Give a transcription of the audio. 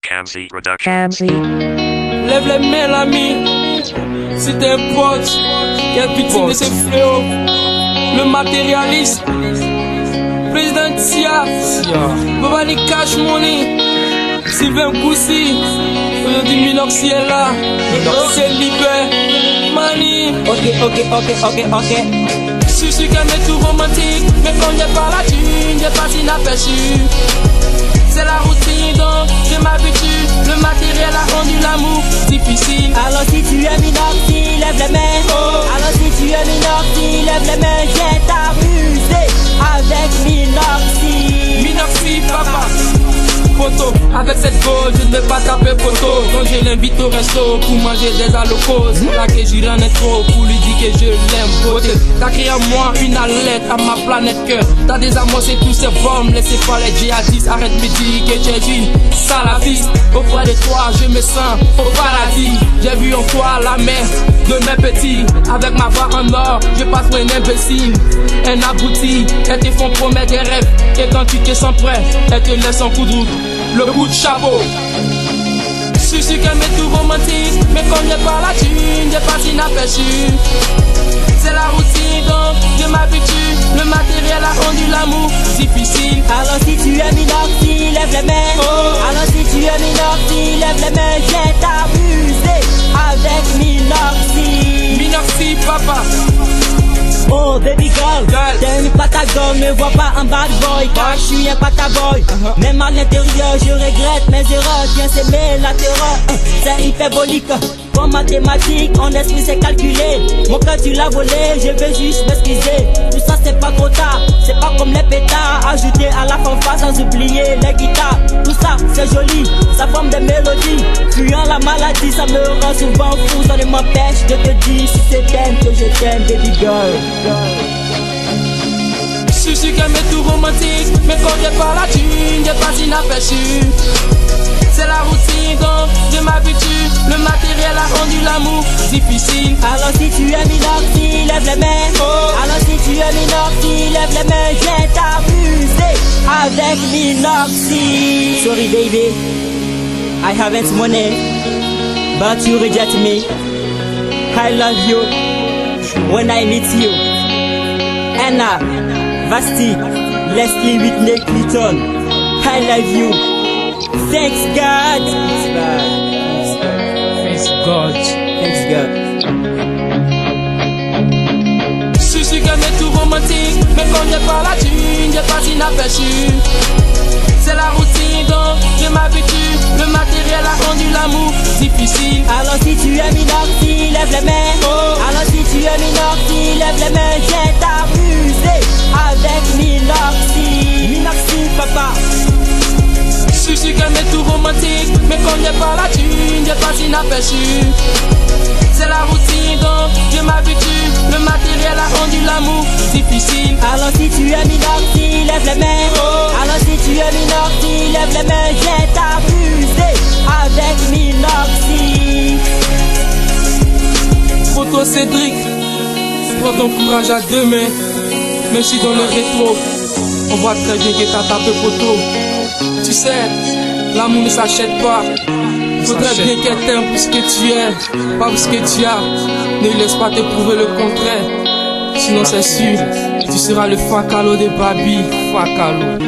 Kamsi Production. Kamsi. Lève les mains, l'ami. Si t'es un pote qui est victime de ces fléaux, le matérialiste, président Tia, Babani Cash Money, Sylvain Koussi, aujourd'hui Minoxy est là, c'est Libé, Mani. Ok. Je suis qu'un est tout romantique, mais quand j'ai pas la thune, j'ai pas inaperçu. C'est la routine donc je m'habitue. Le matériel a rendu l'amour difficile. Alors si tu es Minoxy, lève les mains. Alors si tu es Minoxy, lève les mains. J'ai t'amusé avec Minoxy. Minoxy, papa. Photo, avec cette go, je ne vais pas taper photo. Quand je l'invite au resto pour manger des alocos, c'est là que j'irai en intro pour lui dire que je l'aime. Beauté, t'as créé en moi une alerte à ma planète cœur. T'as désamorsé tous ces bombes, laissez pas les djihadistes. Arrête de me dire que tu es une salafiste. Auprès de toi, je me sens au paradis. J'ai vu en toi la mère de mes petits. Avec ma voix en or, je passe pour un imbécile, un abouti. Elles te font promettre des rêves, et quand tu te sens prêt, elles te laissent en coup de route. Le bout de chapeau. Je suis qu'un mec tout romantique, mais comme j'ai pas la thune, j'ai pas inaperçu. C'est la routine donc je m'habitue. Le matériel a rendu l'amour difficile. Alors si tu es Minoxy, lève les mains. Alors si tu es Minoxy, lève les mains. J'ai t'amusé avec Minoxy. Minoxy, papa. Oh baby girl, t'es une patagone, me vois pas un bad boy, car je suis un pataboy. Même à l'intérieur, je regrette mes erreurs, viens s'aimer la terreur. C'est hyperbolique, comme mathématiques, en esprit c'est calculé. Mon cœur tu l'as volé, je veux juste m'excuser. Tout ça c'est pas trop tard, c'est pas comme les pétards. Ajouter à la fanfare sans oublier les guitares. Tout ça c'est joli, ça forme des mélodies. Fuyant la maladie, ça me rend souvent fou. Ça ne m'empêche de te dire si c'est t'aimes que je t'aime, baby girl. Je suis qu'un mec tout romantique, mais quand j'ai pas la thune, j'ai pas inaperçu. C'est la routine donc je m'habitue. Le matériel a rendu l'amour difficile. Alors si tu es Minoxy, lève les mains. Alors si tu es Minoxy, lève les mains. J'ai t'amusé avec Minoxy. Sorry baby, I haven't money, but you reject me. I love you when I meet you. Anna, Vasti, Leslie, Whitney, Clinton, I love you. Thanks God. Thanks God. Thanks God. Je suis qu'un mec tout romantique, mais quand j'ai pas la thune, j'ai pas inaperçu. C'est la routine donc je m'habitue. Le matériel a rendu l'amour difficile. Alors si tu es Minoxy, lève les mains. Alors si tu es Minoxy, lève les mains. J'ai t'amusé avec Minoxy. Minoxy, papa. Je suis qu'un mec tout romantique, mais quand j'ai pas la thune, j'ai pas inaperçu. C'est la routine donc je m'habitue. Le matériel a rendu l'amour difficile. Alors si tu es Minoxy, lève les mains. Alors si tu es Minoxy, lève les mains. J'ai t'amusé avec Minoxy. Photo Cédric, prends ton courage à deux mains. Même si dans le rétro, on voit très bien que t'as tapé photo. Tu sais, l'amour ne s'achète pas. Faudrait bien qu'elle t'aime pour ce que tu es, pas pour ce que tu as. Ne laisse pas te prouver le contraire. Sinon c'est sûr, tu seras le facalo de Babi. Facalo.